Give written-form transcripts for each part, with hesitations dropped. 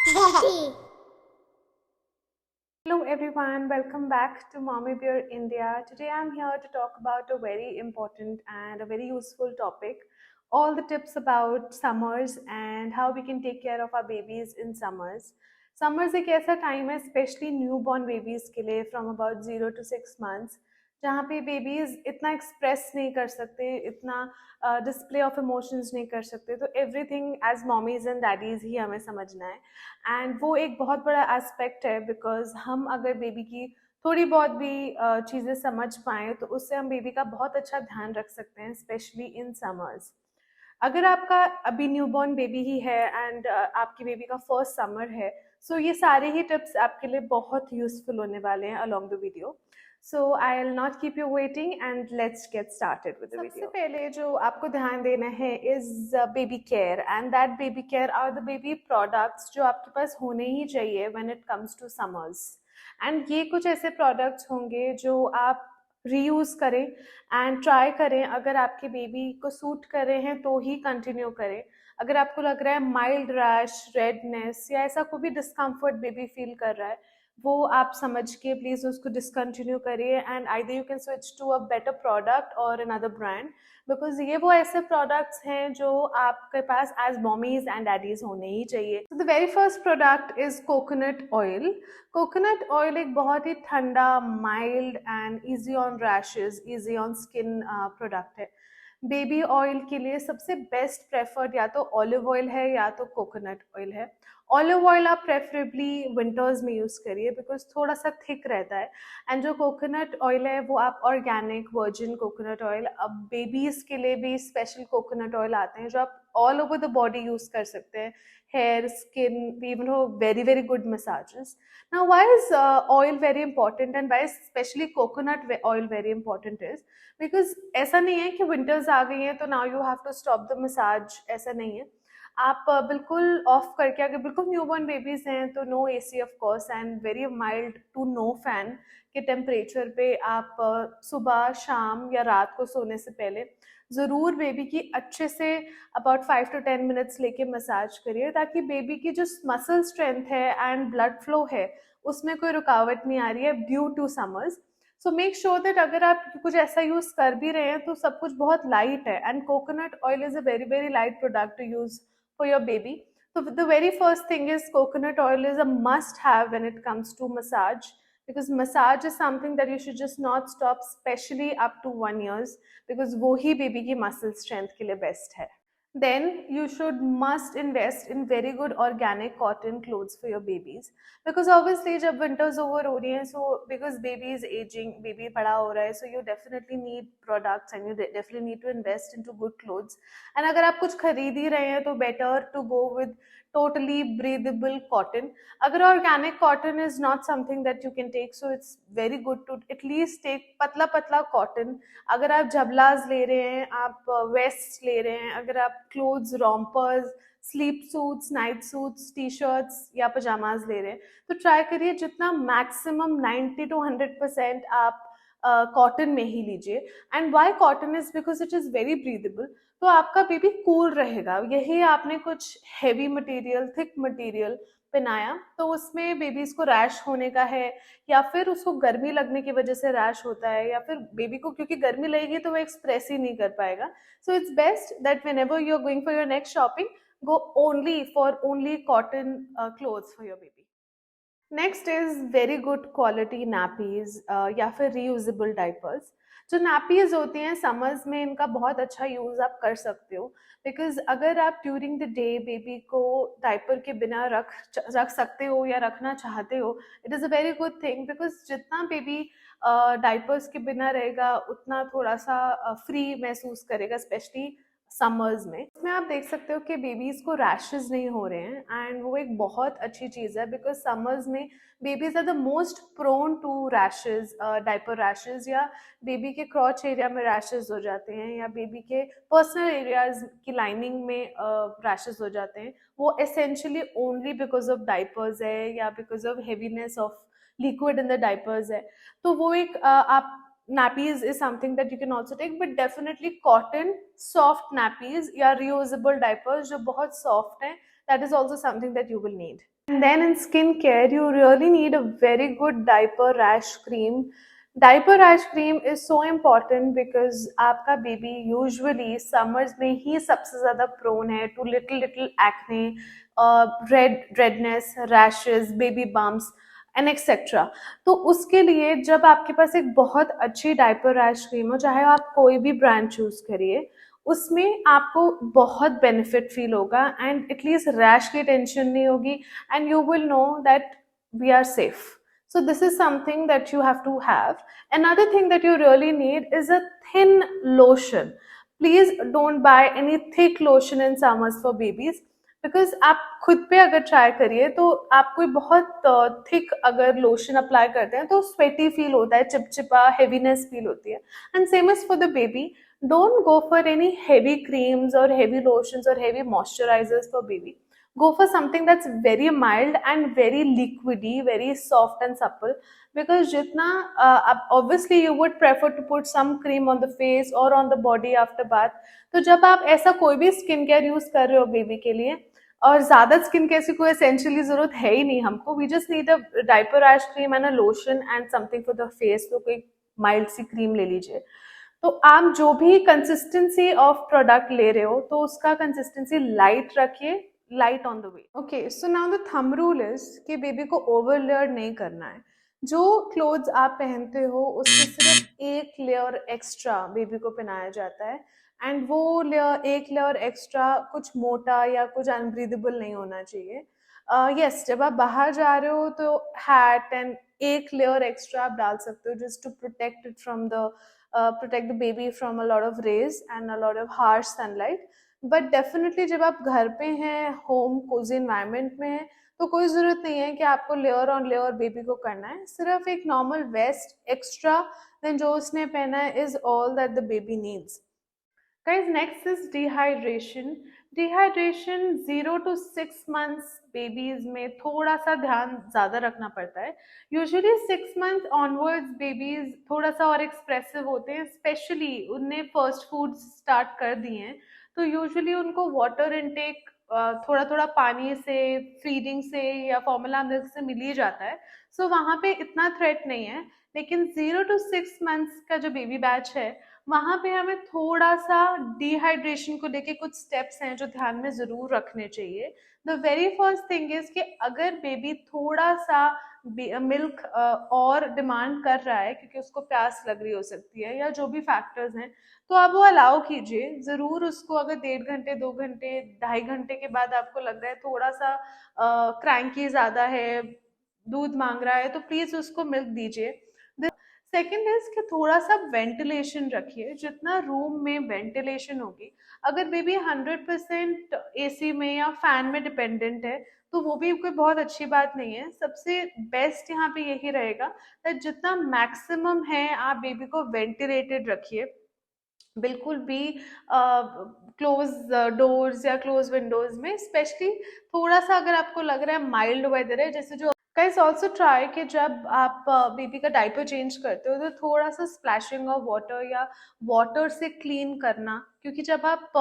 Hello everyone, welcome back to Mommy Bear India. Today I'm here to talk about a very important and a very useful topic, all the tips about summers and how we can take care of our babies in summers. Summers एक ऐसा time है specially new born babies के लिए from about 0 to 6 months जहाँ पे babies इतना express नहीं कर सकते, इतना डिस्प्ले ऑफ इमोशंस नहीं कर सकते, तो everything as mommies and daddies ही हमें समझना है। एंड वो एक बहुत बड़ा एस्पेक्ट है बिकॉज हम अगर बेबी की थोड़ी बहुत भी चीज़ें समझ पाएँ तो उससे हम बेबी का बहुत अच्छा ध्यान रख सकते हैं स्पेशली इन समर्स। अगर आपका अभी न्यूबॉर्न बेबी ही है एंड आपकी बेबी का फर्स्ट समर है, सो ये सारे ही टिप्स आपके लिए बहुत यूजफुल होने वाले हैं along the video. So I will not keep you waiting and let's get started with the video. सबसे पहले जो आपको ध्यान देना है is baby care, and that baby care are the baby products जो आपके पास होने ही चाहिए when it comes to summers. And ये कुछ ऐसे प्रोडक्ट्स होंगे जो आप रीयूज करें एंड ट्राई करें। अगर आपके बेबी को सूट कर रहे हैं तो ही कंटिन्यू करें। अगर आपको लग रहा है माइल्ड रैश, रेडनेस या ऐसा कोई भी डिस्कम्फर्ट बेबी फील कर रहा है, वो आप समझ के प्लीज़ उसको डिसकंटिन्यू करिए and either you can switch to a better product और अनदर ब्रांड, बिकॉज ये वो ऐसे प्रोडक्ट्स हैं जो आपके पास एज मॉमीज एंड डैडीज होने ही चाहिए। The very first product is coconut oil. Coconut oil एक बहुत ही ठंडा, mild and easy on rashes, easy on skin product है। बेबी ऑयल के लिए सबसे बेस्ट प्रेफर्ड या तो ऑलिव ऑयल है या तो कोकोनट ऑयल है। ऑलिव ऑयल आप प्रेफरेबली विंटर्स में यूज़ करिए बिकॉज थोड़ा सा थिक रहता है। एंड जो कोकोनट ऑयल है वो आप ऑर्गेनिक वर्जिन कोकोनट ऑयल, अब बेबीज़ के लिए भी स्पेशल कोकोनट ऑयल आते हैं जो आप all over the body use कर सकते हैं, हेयर, स्किन, इवन हो very very good massages. Now why is oil very important and why specially coconut oil very important is because ऐसा नहीं है कि विंटर्स आ गई हैं तो now you have to stop the massage, ऐसा नहीं है। आप बिल्कुल ऑफ करके, अगर बिल्कुल न्यूबॉर्न बेबीज हैं तो no AC of course and very mild to no fan के टेम्परेचर पे आप सुबह, शाम या रात को सोने से पहले ज़रूर बेबी की अच्छे से अबाउट 5 to 10 मिनट्स लेके मसाज करिए ताकि बेबी की जो मसल स्ट्रेंथ है एंड ब्लड फ्लो है उसमें कोई रुकावट नहीं आ रही है due to summers. So make sure that अगर आप कुछ ऐसा यूज़ कर भी रहे हैं तो सब कुछ बहुत लाइट है, and coconut oil is a very very light product to use for your baby. So the very first thing is coconut oil is a must have when it comes to massage, because massage is something that you should just not stop, especially up to 1 years, because वो ही baby की muscle strength के लिए best है। Then you should must invest in very good organic cotton clothes for your babies, because obviously जब winters over हो रही हैं, so because baby is aging, baby बड़ा हो रहा है, so you definitely need products and you definitely need to invest into good clothes. And अगर आप कुछ खरीद ही रहे हैं तो better to go with totally breathable cotton. अगर organic cotton is not something that you can take, so it's very good to at least take पतला पतला cotton. अगर आप जबलाज ले रहे हैं, आप वेस्ट ले रहे हैं, अगर आप clothes, rompers, sleep suits, night suits, T shirts या पजामाज ले रहे हैं, तो ट्राई करिए जितना मैक्सिमम 90 to 100% आप कॉटन में ही लीजिए। And why cotton is because it is very breathable, तो आपका बेबी कूल रहेगा। यही आपने कुछ हैवी मटेरियल, थिक मटेरियल पहनाया तो उसमें बेबीज को रैश होने का है, या फिर उसको गर्मी लगने की वजह से रैश होता है, या फिर बेबी को क्योंकि गर्मी लगेगी तो वो एक्सप्रेस ही नहीं कर पाएगा। So it's best that whenever you are going for your next shopping, go only for only cotton clothes for your baby. Next is very good quality nappies या फिर रीयूजेबल डाइपर्स। जो nappies होती हैं summers में इनका बहुत अच्छा use आप कर सकते हो, बिकॉज अगर आप ड्यूरिंग द डे बेबी को डाइपर के बिना रख सकते हो या रखना चाहते हो, it is a very good thing, because जितना बेबी डाइपर्स के बिना रहेगा उतना थोड़ा सा फ्री महसूस करेगा, स्पेशली समर्स में। इसमें आप देख सकते हो कि बेबीज़ को रैशेस नहीं हो रहे हैं, एंड वो एक बहुत अच्छी चीज़ है बिकॉज समर्स में babies are the most prone to rashes, diaper rashes, या बेबी के क्रॉच एरिया में रैशेज हो जाते हैं, या बेबी के पर्सनल एरियाज की लाइनिंग में रैशेज हो जाते हैं। वो essentially only because of diapers है या because of heaviness of liquid in the diapers है। तो वो एक आप nappies is something that you can also take, but definitely cotton soft nappies या reusable diapers जो बहुत soft हैं, that is also something that you will need. And then in skincare, you really need a very good diaper rash cream. Diaper rash cream is so important because आपका baby usually summers में ही सबसे ज़्यादा prone है to little acne, redness, rashes, baby bumps and etcetera. तो उसके लिए जब आपके पास एक बहुत अच्छी डायपर रैश क्रीम हो, चाहे आप कोई भी ब्रांड चूज करिए, उसमें आपको बहुत बेनिफिट फील होगा एंड एटलीस्ट रैश की टेंशन नहीं होगी and you will know that we are safe. So this is something that you have to have. Another thing that you really need is a thin lotion. Please don't buy any thick lotion in summers for babies. Because आप खुद पे अगर try करिए तो आप कोई बहुत thick अगर लोशन अप्लाई करते हैं तो स्वेटी फील होता है, चिपचिपा हेवीनेस फील होती है. And same is for the baby. Don't go for any heavy creams और हेवी लोशंस और heavy moisturisers for baby. Go for something that's very mild and very liquidy, very soft and supple. Because jitna obviously you would prefer to put some cream on the face or on the body after bath. तो जब आप ऐसा कोई भी skin care use कर रहे हो baby के लिए, और ज्यादा स्किन केयर की कोई एसेंशियली जरूरत है ही नहीं हमको, we just need a diaper rash cream and a lotion and something for the face, तो कोई माइल्ड सी क्रीम ले लीजिए. तो आप जो भी कंसिस्टेंसी ऑफ प्रोडक्ट ले रहे हो तो उसका कंसिस्टेंसी लाइट रखिए, light on the way. Okay, so now the thumb rule is कि बेबी को ओवर लेयर नहीं करना है. जो क्लोथ्स आप पहनते हो उससे सिर्फ एक लेयर एक्स्ट्रा बेबी को पहनाया जाता है एंड वो लेयर, एक लेयर एक्स्ट्रा कुछ मोटा या कुछ अनब्रीदेबल नहीं होना चाहिए. यस, जब आप बाहर जा रहे हो तो हैट एंड एक लेयर एक्स्ट्रा आप डाल सकते हो just to protect it from the protect the baby from a lot of rays and a lot of harsh sunlight. But definitely जब आप घर पे हैं, होम कोजी इन्वायरमेंट में हैं, तो कोई ज़रूरत नहीं है कि आपको लेयर ऑन लेयर बेबी को करना है. सिर्फ एक नॉर्मल वेस्ट एक्स्ट्रा देन जो उसने पहना है is all that the baby needs. Guys, next is dehydration. Dehydration 0 to 6 months babies में थोड़ा सा ध्यान ज़्यादा रखना पड़ता है. यूजुअली 6 months ऑनवर्ड्स बेबीज थोड़ा सा और एक्सप्रेसिव होते हैं, स्पेशली उनने फर्स्ट फूड स्टार्ट कर दिए हैं तो यूजुअली उनको वाटर इनटेक थोड़ा थोड़ा पानी से, फीडिंग से या फॉर्मूला मिल्क से मिल ही जाता है. सो वहाँ पे इतना थ्रेट नहीं है. लेकिन 0 to 6 months का जो बेबी बैच है वहां पे हमें थोड़ा सा डिहाइड्रेशन को लेके कुछ स्टेप्स हैं जो ध्यान में जरूर रखने चाहिए. The very first thing is कि अगर बेबी थोड़ा सा मिल्क और डिमांड कर रहा है क्योंकि उसको प्यास लग रही हो सकती है या जो भी फैक्टर्स हैं, तो आप वो अलाउ कीजिए जरूर उसको. अगर 1.5 घंटे 2 घंटे 2.5 घंटे के बाद आपको लग रहा है थोड़ा सा क्रैंकी ज्यादा है, दूध मांग रहा है, तो प्लीज उसको मिल्क दीजिए. सेकेंड इज कि थोड़ा सा वेंटिलेशन रखिए. जितना रूम में वेंटिलेशन होगी, अगर बेबी 100% एसी में या फैन में डिपेंडेंट है तो वो भी कोई बहुत अच्छी बात नहीं है. सबसे बेस्ट यहाँ पे यही रहेगा कि जितना मैक्सिमम है आप बेबी को वेंटिलेटेड रखिए. बिल्कुल भी क्लोज डोर्स या क्लोज विंडोज में, स्पेशली थोड़ा सा अगर आपको लग रहा है माइल्ड वेदर है, जैसे जो गाइस ऑल्सो ट्राई कि जब आप बेबी का डायपर चेंज करते हो तो थोड़ा सा स्प्लैशिंग ऑफ वाटर या वाटर से क्लीन करना, क्योंकि जब आप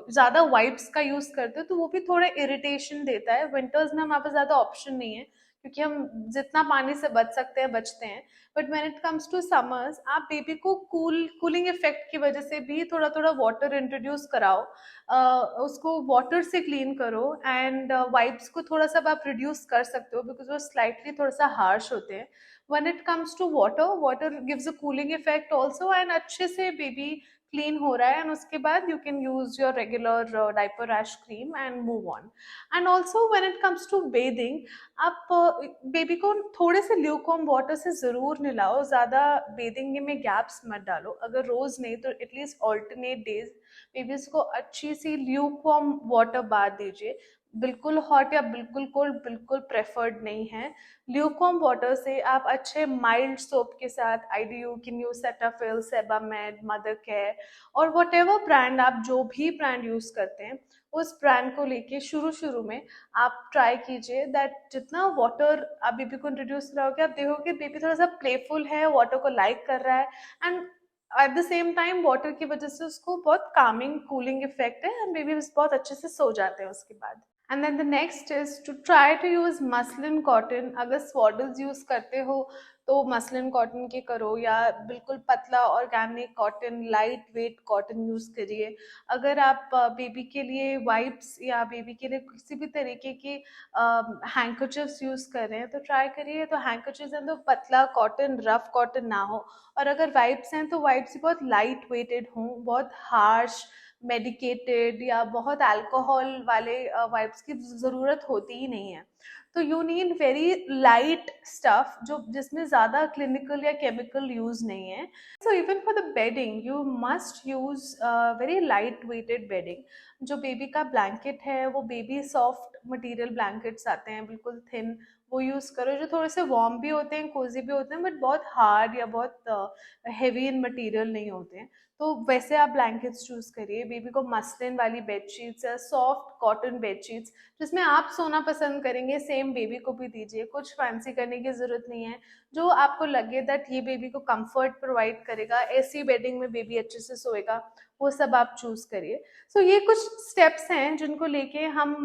ज़्यादा वाइप्स का यूज़ करते हो तो वो भी थोड़ा इरिटेशन देता है. विंटर्स में हमारे पास ज़्यादा ऑप्शन नहीं है क्योंकि हम जितना पानी से बच सकते हैं बचते हैं. But when it comes to summers आप बेबी को कूलिंग इफेक्ट की वजह से भी थोड़ा थोड़ा वाटर इंट्रोड्यूस कराओ. उसको वाटर से क्लीन करो एंड वाइप्स को थोड़ा सा आप रिड्यूस कर सकते हो बिकॉज वो स्लाइटली थोड़ा सा हार्श होते हैं. When it comes to water, water gives a cooling effect also and अच्छे से बेबी क्लीन हो रहा है एंड उसके बाद you can use your regular diaper rash cream and move on. And also when it comes to bathing, आप baby को थोड़े से ल्यूकॉर्म वाटर से ज़रूर नहलाओ. ज़्यादा बेदिंग में गैप्स मत डालो. अगर रोज़ नहीं तो एटलीस्ट ऑल्टरनेट डेज बेबीज को अच्छी सी ल्यूकॉर्म वाटर बाथ दीजिए. बिल्कुल हॉट या बिल्कुल कोल्ड बिल्कुल प्रेफर्ड नहीं है. ल्यूकॉर्म वाटर से आप अच्छे माइल्ड सोप के साथ, ID you can use Cetaphil, Sebamed, mother care और वट एवर ब्रांड आप जो भी ब्रांड यूज करते हैं उस ब्रांड को लेके शुरू शुरू में आप ट्राई कीजिए दैट जितना वाटर आप बेबी को इंट्रोड्यूस कराओगे आप देखोगे बेबी थोड़ा सा प्लेफुल है, वाटर को लाइक कर रहा है, and at the same time water की वजह से उसको बहुत कामिंग कूलिंग इफेक्ट है एंड बेबी बहुत अच्छे से सो जाते हैं उसके बाद। And then the next is to try to use muslin cotton. अगर स्वॉडल्स यूज करते हो तो मसलिन कॉटन के करो, या बिल्कुल पतला organic cotton, light weight cotton use करिए। अगर आप बेबी के लिए वाइप्स या बेबी के लिए किसी भी तरीके की हैंकरचिप्स यूज कर रहे हैं तो ट्राई करिए तो हैंकरचिप्स हैं तो पतला कॉटन, रफ कॉटन ना हो। और अगर वाइप्स हैं तो वाइप्स बहुत लाइट वेटेड हों, बहुत हार्श मेडिकेटेड या बहुत अल्कोहल वाले वाइप्स की ज़रूरत होती ही नहीं है। तो you need very light stuff जो जिसमें ज़्यादा क्लिनिकल या केमिकल यूज नहीं है। So even for the bedding you must use very light weighted bedding. जो बेबी का ब्लैंकेट है वो बेबी सॉफ्ट मटेरियल ब्लैंकेट्स आते हैं बिल्कुल थिन, वो यूज़ करो जो थोड़े से वार्म भी होते हैं, कोजी भी होते हैं, बट बहुत हार्ड या बहुत हेवी इन मटेरियल नहीं होते हैं। तो वैसे आप ब्लैंकेट्स चूज करिए। बेबी को मसलिन वाली बेडशीट्स या सॉफ्ट कॉटन बेडशीट्स जिसमें आप सोना पसंद करेंगे सेम बेबी को भी दीजिए। कुछ फैंसी करने की जरूरत नहीं है, जो आपको लगे दैट ये बेबी को कंफर्ट प्रोवाइड करेगा, ऐसी बेडिंग में बेबी अच्छे से सोएगा, वो सब आप चूज करिए। सो ये कुछ स्टेप्स हैं जिनको लेके हम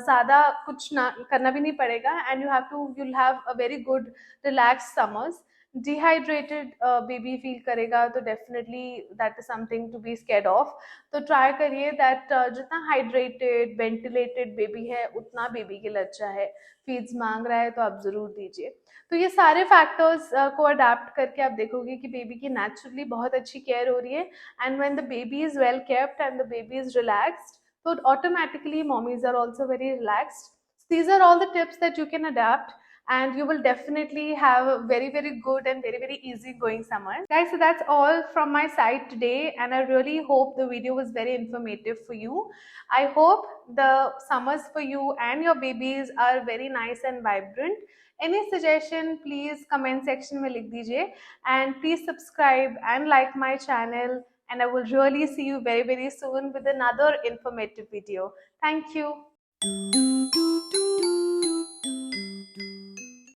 ज़्यादा कुछ ना करना भी नहीं पड़ेगा and you'll have a very good relaxed summers। Dehydrated baby feel करेगा तो definitely that is something to be scared of. तो ट्राई करिए दैट जितना हाइड्रेटेड वेंटिलेटेड बेबी है उतना बेबी के लिए अच्छा है। फीड्स मांग रहा है तो आप ज़रूर दीजिए। तो ये सारे फैक्टर्स को अडाप्ट करके आप देखोगे कि बेबी की नेचुरली बहुत अच्छी केयर हो रही है। And when the baby is well kept and the baby is relaxed so automatically mommies are also very relaxed. These are all the tips that you can adapt and you will definitely have a very good and very easy going summer. Guys, so that's all from my side today and I really hope the video was very informative for you. I hope the summers for you and your babies are very nice and vibrant. Any suggestion please comment section में लिख दीजिए and please subscribe and like my channel, and I will really see you very soon with another informative video. Thank you.